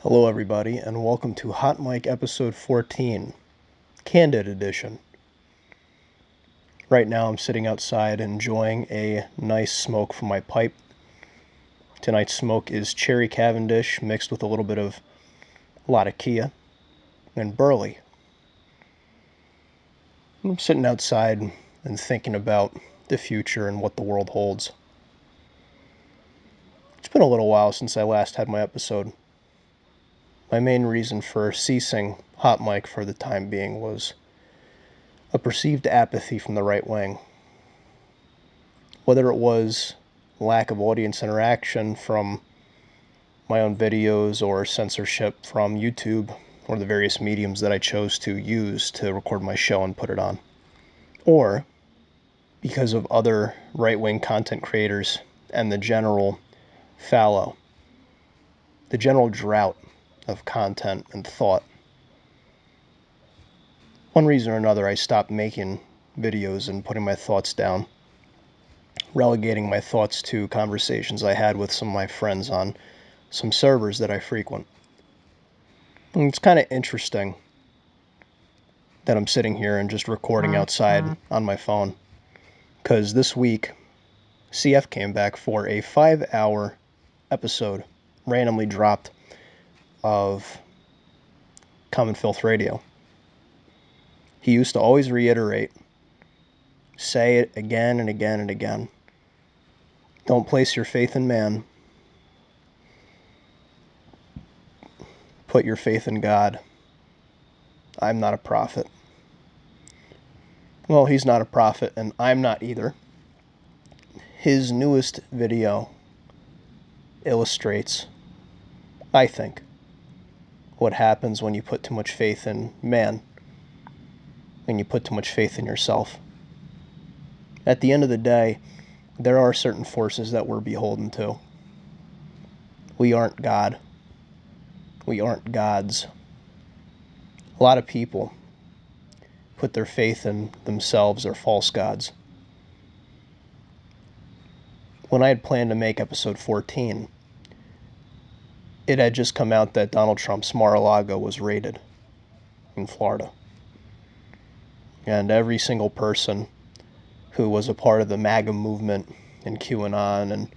Hello everybody, and welcome to Hot Mic episode 14, Candid Edition. Right now I'm sitting outside enjoying a nice smoke from my pipe. Tonight's smoke is cherry Cavendish mixed with a little bit of Latakia and burley. I'm sitting outside and thinking about the future and what the world holds. It's been a little while since I last had my episode. My main reason for ceasing Hot Mic for the time being was a perceived apathy from the right wing. Whether it was lack of audience interaction from my own videos or censorship from YouTube or the various mediums that I chose to use to record my show and put it on. Or because of other right-wing content creators and the general fallow, the general drought of content and thought. One reason or another, I stopped making videos and putting my thoughts down, relegating my thoughts to conversations I had with some of my friends on some servers that I frequent. And it's kind of interesting that I'm sitting here and just recording outside on my phone, because this week CF came back for a 5-hour episode randomly dropped of Common Filth Radio. He used to always reiterate, say it again and again and again, don't place your faith in man, put your faith in God. I'm not a prophet. Well, he's not a prophet, and I'm not either. His newest video illustrates, I think, what happens when you put too much faith in man, when you put too much faith in yourself. At the end of the day, there are certain forces that we're beholden to. We aren't God. We aren't gods. A lot of people put their faith in themselves or false gods. When I had planned to make episode 14, it had just come out that Donald Trump's Mar-a-Lago was raided in Florida. And every single person who was a part of the MAGA movement and QAnon and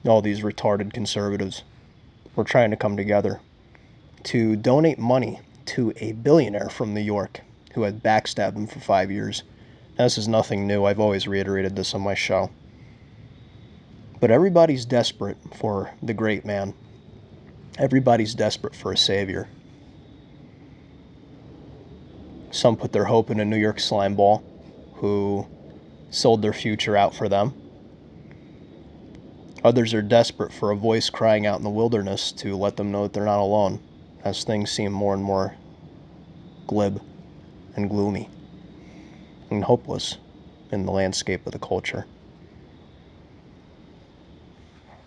all these retarded conservatives were trying to come together to donate money to a billionaire from New York who had backstabbed him for 5 years. Now, this is nothing new. I've always reiterated this on my show. But everybody's desperate for the great man. Everybody's desperate for a savior. Some put their hope in a New York slimeball who sold their future out for them. Others are desperate for a voice crying out in the wilderness to let them know that they're not alone, as things seem more and more glib and gloomy and hopeless in the landscape of the culture.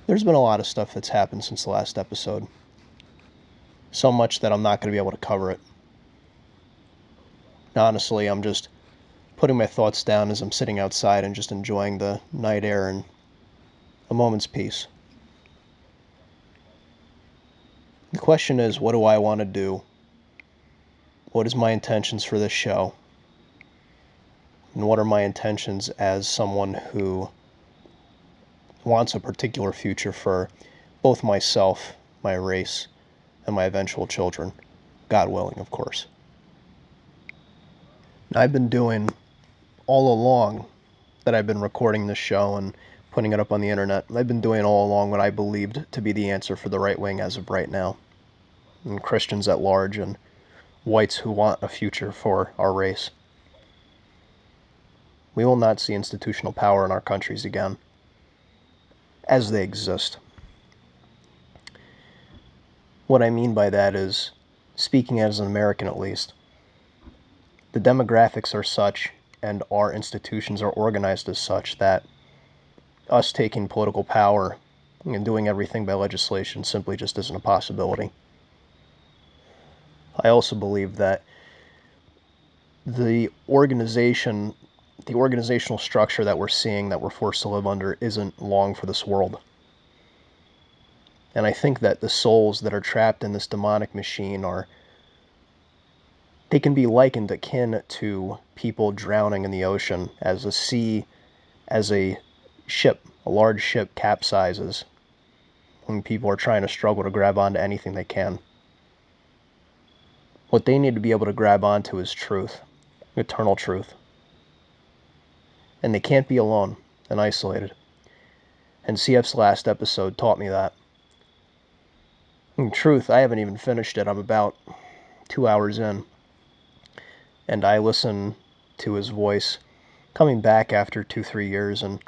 There's been a lot of stuff that's happened since the last episode. So much that I'm not going to be able to cover it. Honestly, I'm just putting my thoughts down as I'm sitting outside and just enjoying the night air and a moment's peace. The question is, what do I want to do? What is my intentions for this show? And what are my intentions as someone who wants a particular future for both myself, my race, and my eventual children, God willing, of course. I've been doing all along that I've been recording this show and putting it up on the internet. I've been doing all along what I believed to be the answer for the right wing as of right now, and Christians at large, and whites who want a future for our race. We will not see institutional power in our countries again, as they exist. What I mean by that is, speaking as an American at least, the demographics are such, and our institutions are organized as such, that us taking political power and doing everything by legislation simply just isn't a possibility. I also believe that the organizational structure that we're seeing, that we're forced to live under, isn't long for this world. And I think that the souls that are trapped in this demonic machine they can be likened akin to people drowning in the ocean as a ship, a large ship capsizes when people are trying to struggle to grab onto anything they can. What they need to be able to grab onto is truth, eternal truth. And they can't be alone and isolated. And CF's last episode taught me that. In truth, I haven't even finished it. I'm about 2 hours in. And I listen to his voice coming back after 2-3 years, and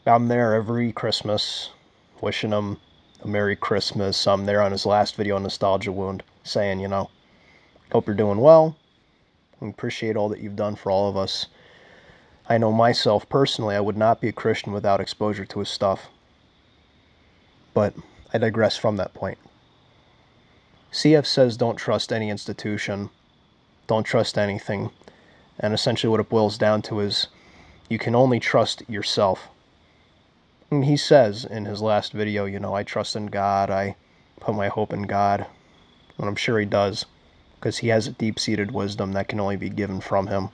I'm there every Christmas wishing him a Merry Christmas. I'm there on his last video on Nostalgia Wound saying, hope you're doing well. I appreciate all that you've done for all of us. I know myself personally, I would not be a Christian without exposure to his stuff. But I digress from that point. CF says don't trust any institution, don't trust anything. And essentially what it boils down to is you can only trust yourself. And he says in his last video, I trust in God, I put my hope in God. And I'm sure he does, because he has a deep-seated wisdom that can only be given from him.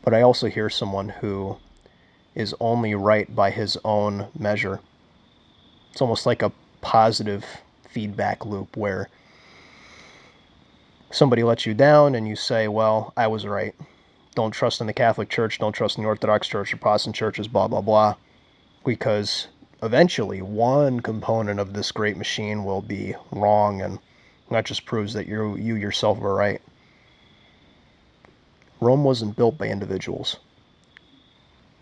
But I also hear someone who is only right by his own measure. It's almost like a positive feedback loop where somebody lets you down and you say, well, I was right. Don't trust in the Catholic Church, don't trust in the Orthodox Church or Protestant churches, blah, blah, blah. Because eventually one component of this great machine will be wrong, and that just proves that you yourself were right. Rome wasn't built by individuals.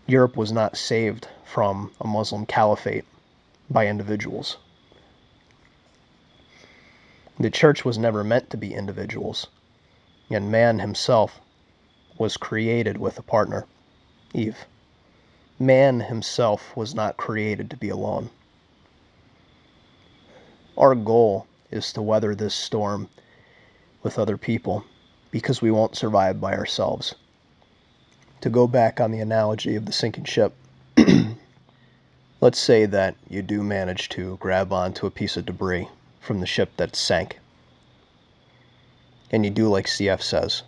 Europe was not saved from a Muslim caliphate by individuals. The church was never meant to be individuals, and man himself was created with a partner, Eve. Man himself was not created to be alone. Our goal is to weather this storm with other people, because we won't survive by ourselves. To go back on the analogy of the sinking ship, let's say that you do manage to grab onto a piece of debris from the ship that sank. And you do like CF says.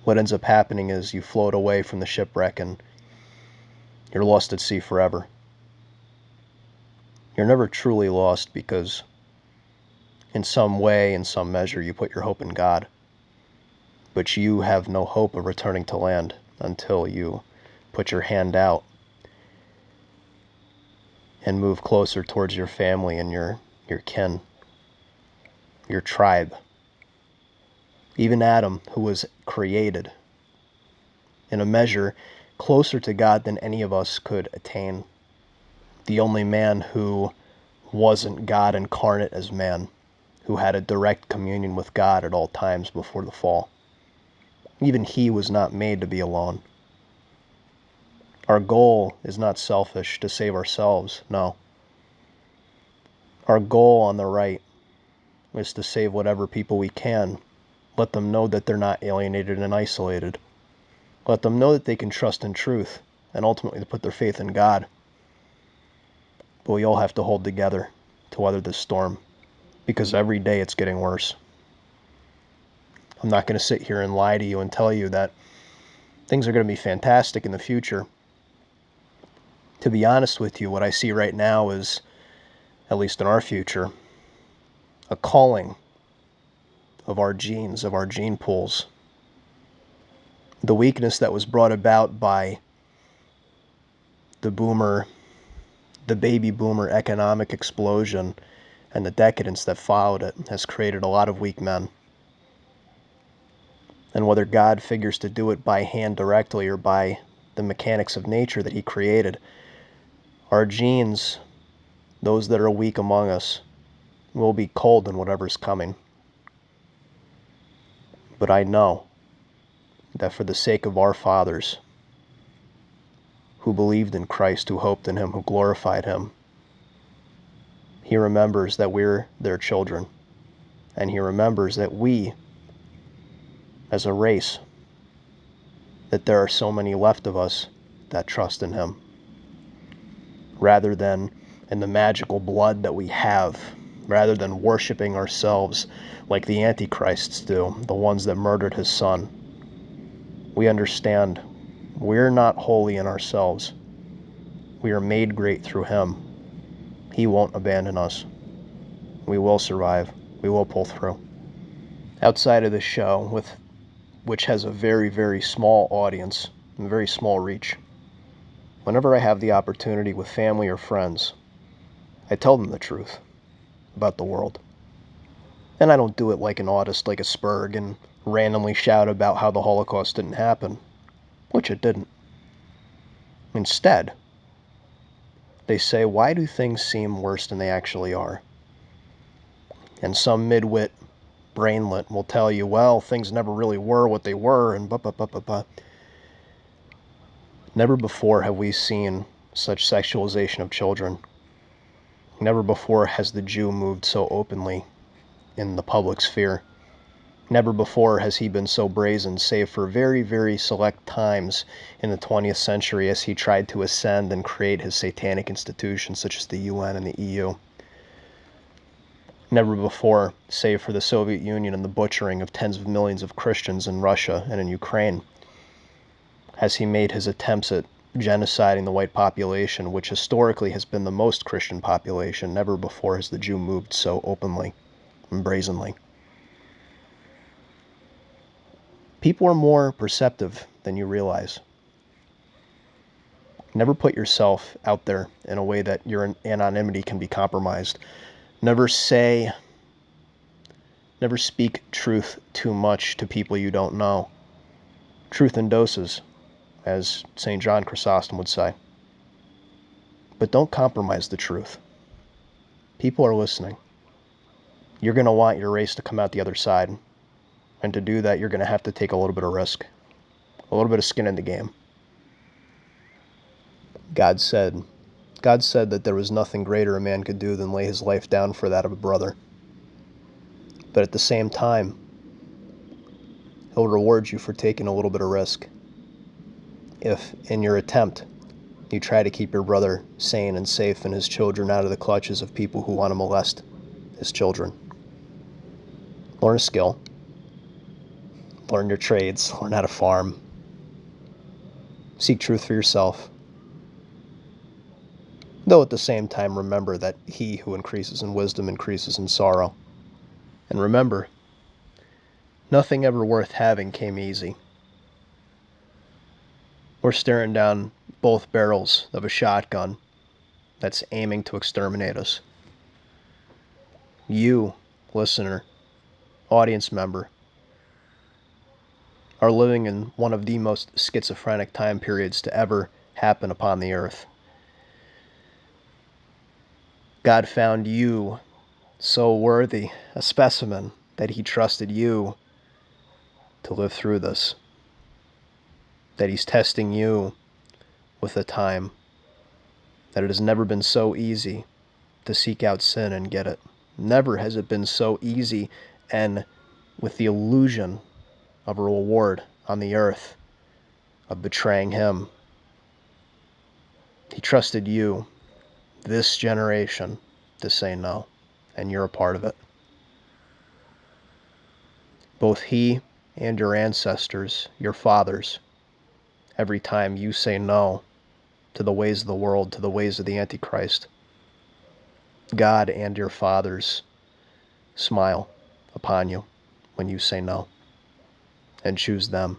What ends up happening is you float away from the shipwreck and you're lost at sea forever. You're never truly lost because in some way, in some measure, you put your hope in God. But you have no hope of returning to land until you put your hand out and move closer towards your family and your kin, your tribe. Even Adam, who was created in a measure closer to God than any of us could attain. The only man who wasn't God incarnate as man, who had a direct communion with God at all times before the fall. Even he was not made to be alone. Our goal is not selfish to save ourselves, no. Our goal on the right is to save whatever people we can. Let them know that they're not alienated and isolated. Let them know that they can trust in truth and ultimately to put their faith in God. But we all have to hold together to weather this storm, because every day it's getting worse. I'm not going to sit here and lie to you and tell you that things are going to be fantastic in the future. To be honest with you, what I see right now is, at least in our future, a calling of our genes, of our gene pools. The weakness that was brought about by the baby boomer economic explosion and the decadence that followed it has created a lot of weak men. And whether God figures to do it by hand directly or by the mechanics of nature that he created, our genes, those that are weak among us, will be cold in whatever's coming. But I know that for the sake of our fathers, who believed in Christ, who hoped in him, who glorified him, he remembers that we're their children. And he remembers that we, as a race, that there are so many left of us that trust in him, rather than and the magical blood that we have, rather than worshiping ourselves like the Antichrists do, the ones that murdered his son. We understand we're not holy in ourselves. We are made great through him. He won't abandon us. We will survive. We will pull through. Outside of this show, which has a very, very small audience and very small reach, whenever I have the opportunity with family or friends, I tell them the truth about the world. And I don't do it like an autist, like a Spurg, and randomly shout about how the Holocaust didn't happen, which it didn't. Instead, they say, why do things seem worse than they actually are? And some midwit brainlet will tell you, well, things never really were what they were, and blah. Never before have we seen such sexualization of children. Never before has the Jew moved so openly in the public sphere. Never before has he been so brazen, save for very, very select times in the 20th century as he tried to ascend and create his satanic institutions such as the UN and the EU. Never before, save for the Soviet Union and the butchering of tens of millions of Christians in Russia and in Ukraine, has he made his attempts at genociding the white population, which historically has been the most Christian population. Never before has the Jew moved so openly and brazenly. People are more perceptive than you realize. Never put yourself out there in a way that your anonymity can be compromised. Never speak truth too much to people you don't know. Truth in doses, as St. John Chrysostom would say. But don't compromise the truth. People are listening. You're going to want your race to come out the other side. And to do that, you're going to have to take a little bit of risk. A little bit of skin in the game. God said that there was nothing greater a man could do than lay his life down for that of a brother. But at the same time, he'll reward you for taking a little bit of risk. If, in your attempt, you try to keep your brother sane and safe and his children out of the clutches of people who want to molest his children. Learn a skill. Learn your trades. Learn how to farm. Seek truth for yourself. Though at the same time, remember that he who increases in wisdom increases in sorrow. And remember, nothing ever worth having came easy. We're staring down both barrels of a shotgun that's aiming to exterminate us. You, listener, audience member, are living in one of the most schizophrenic time periods to ever happen upon the earth. God found you so worthy, a specimen, that he trusted you to live through this. That he's testing you with a time. That it has never been so easy to seek out sin and get it. Never has it been so easy and with the illusion of a reward on the earth of betraying him. He trusted you, this generation, to say no, and you're a part of it. Both he and your ancestors, your fathers, every time you say no to the ways of the world, to the ways of the Antichrist, God and your fathers smile upon you when you say no and choose them.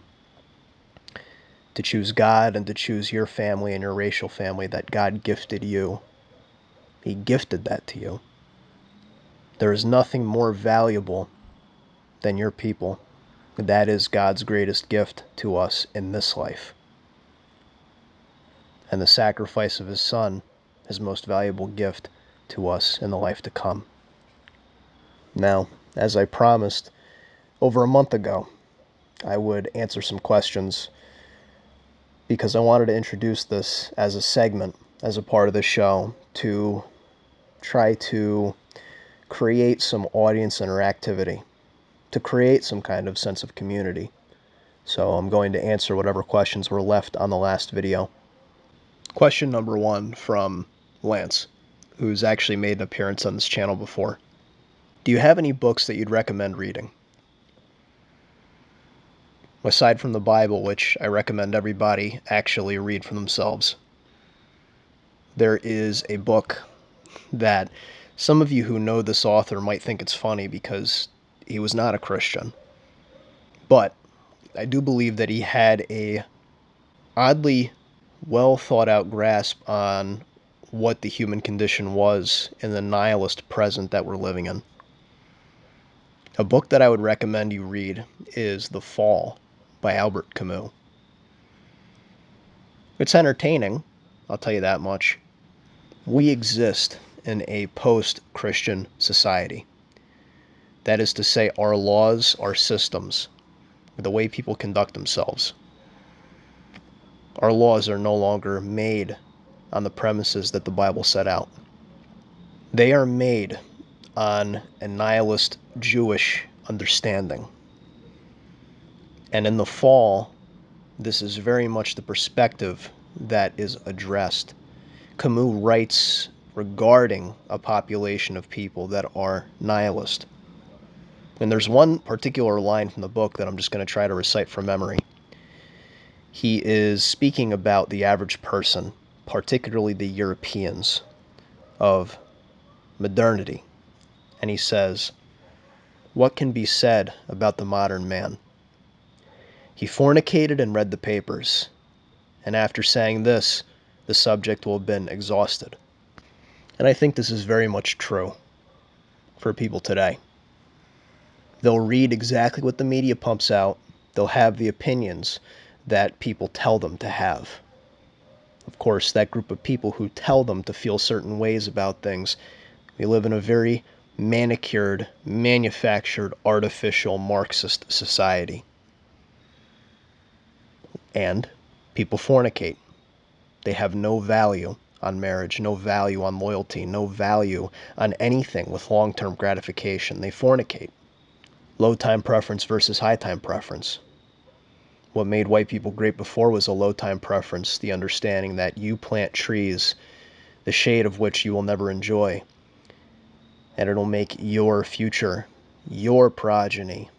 To choose God and to choose your family and your racial family that God gifted you. He gifted that to you. There is nothing more valuable than your people. That is God's greatest gift to us in this life. And the sacrifice of his son, his most valuable gift to us in the life to come. Now, as I promised over a month ago, I would answer some questions because I wanted to introduce this as a segment, as a part of the show, to try to create some audience interactivity, to create some kind of sense of community. So I'm going to answer whatever questions were left on the last video. Question number 1 from Lance. who's actually made an appearance on this channel before. Do you have any books that you'd recommend reading? Aside from the Bible, which I recommend everybody actually read for themselves, there is a book that some of you who know this author might think it's funny because he was not a Christian. But I do believe that he had a oddly well thought out grasp on what the human condition was in the nihilist present that we're living in. A book that I would recommend you read is The Fall by Albert Camus. It's entertaining, I'll tell you that much. We exist in a post-Christian society. That is to say, our laws, our systems, the way people conduct themselves, our laws are no longer made on the premises that the Bible set out. They are made on a nihilist Jewish understanding. And in The Fall, this is very much the perspective that is addressed. Camus writes regarding a population of people that are nihilist. And there's one particular line from the book that I'm just going to try to recite from memory. He is speaking about the average person, particularly the Europeans of modernity. And he says, "What can be said about the modern man? He fornicated and read the papers. And after saying this, the subject will have been exhausted." And I think this is very much true for people today. They'll read exactly what the media pumps out. They'll have the opinions that people tell them to have. Of course, that group of people who tell them to feel certain ways about things, we live in a very manicured, manufactured, artificial, Marxist society. And people fornicate. They have no value on marriage, no value on loyalty, no value on anything with long-term gratification. They fornicate. Low time preference versus high time preference. What made white people great before was a low time preference, the understanding that you plant trees, the shade of which you will never enjoy, and it'll make your future, your progeny,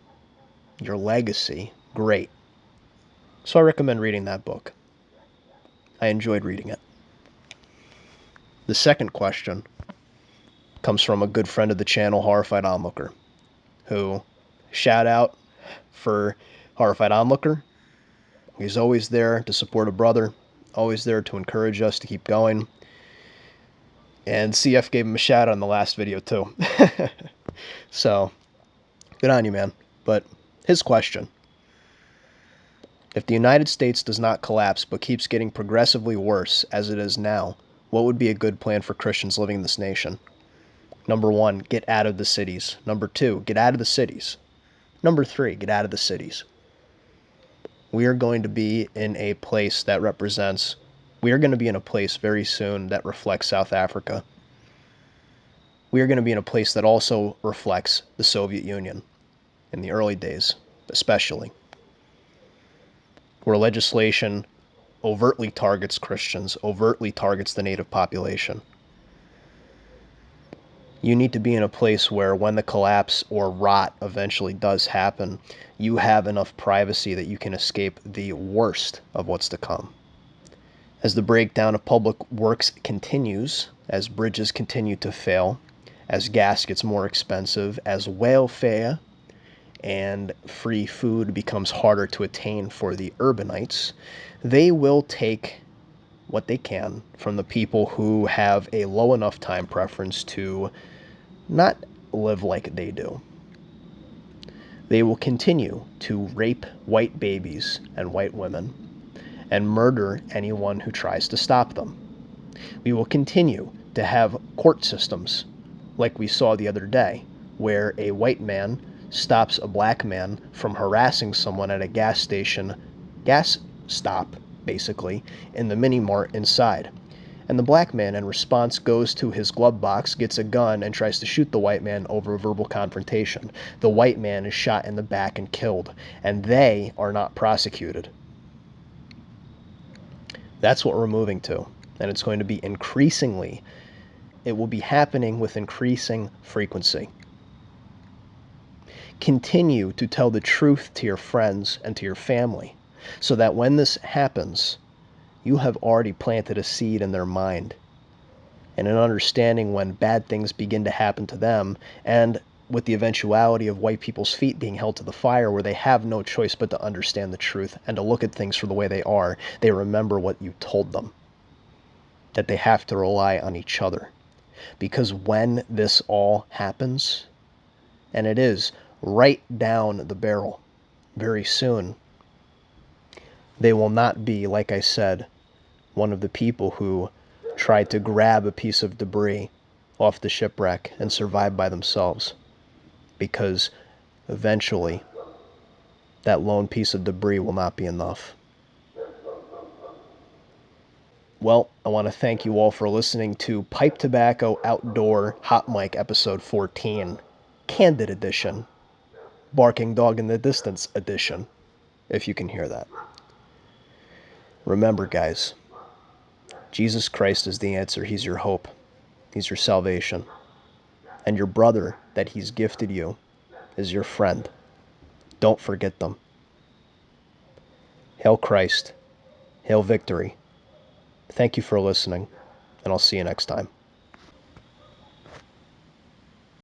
your legacy great. So I recommend reading that book. I enjoyed reading it. The second question comes from a good friend of the channel, Horrified Onlooker, who, shout out for Horrified Onlooker. He's always there to support a brother, always there to encourage us to keep going. And CF gave him a shout out in the last video too. So, good on you, man. But his question: if the United States does not collapse but keeps getting progressively worse as it is now, what would be a good plan for Christians living in this nation? Number 1, get out of the cities. Number 2, get out of the cities. Number 3, get out of the cities. We are going to be in a place that represents, we are going to be in a place very soon that reflects South Africa. We are going to be in a place that also reflects the Soviet Union in the early days, especially, where legislation overtly targets Christians, overtly targets the native population. You need to be in a place where when the collapse or rot eventually does happen, you have enough privacy that you can escape the worst of what's to come. As the breakdown of public works continues, as bridges continue to fail, as gas gets more expensive, as welfare and free food becomes harder to attain for the urbanites, they will take what they can from the people who have a low enough time preference to not live like they do. They will continue to rape white babies and white women and murder anyone who tries to stop them. We will continue to have court systems like we saw the other day, where a white man stops a black man from harassing someone at a gas station, gas stop, basically, in the mini-mart inside. And the black man, in response, goes to his glove box, gets a gun, and tries to shoot the white man over a verbal confrontation. The white man is shot in the back and killed, and they are not prosecuted. That's what we're moving to, and it's going to be increasingly it will be happening with increasing frequency. Continue to tell the truth to your friends and to your family, so that when this happens, you have already planted a seed in their mind and an understanding when bad things begin to happen to them, and with the eventuality of white people's feet being held to the fire, where they have no choice but to understand the truth and to look at things for the way they are, they remember what you told them, that they have to rely on each other. Because when this all happens, and it is right down the barrel very soon, they will not be, like I said, one of the people who tried to grab a piece of debris off the shipwreck and survive by themselves. Because eventually, that lone piece of debris will not be enough. Well, I want to thank you all for listening to Pipe Tobacco Outdoor Hot Mic Episode 14, Candid Edition, Barking Dog in the Distance Edition, if you can hear that. Remember, guys, Jesus Christ is the answer. He's your hope. He's your salvation. And your brother that he's gifted you is your friend. Don't forget them. Hail Christ. Hail victory. Thank you for listening, and I'll see you next time.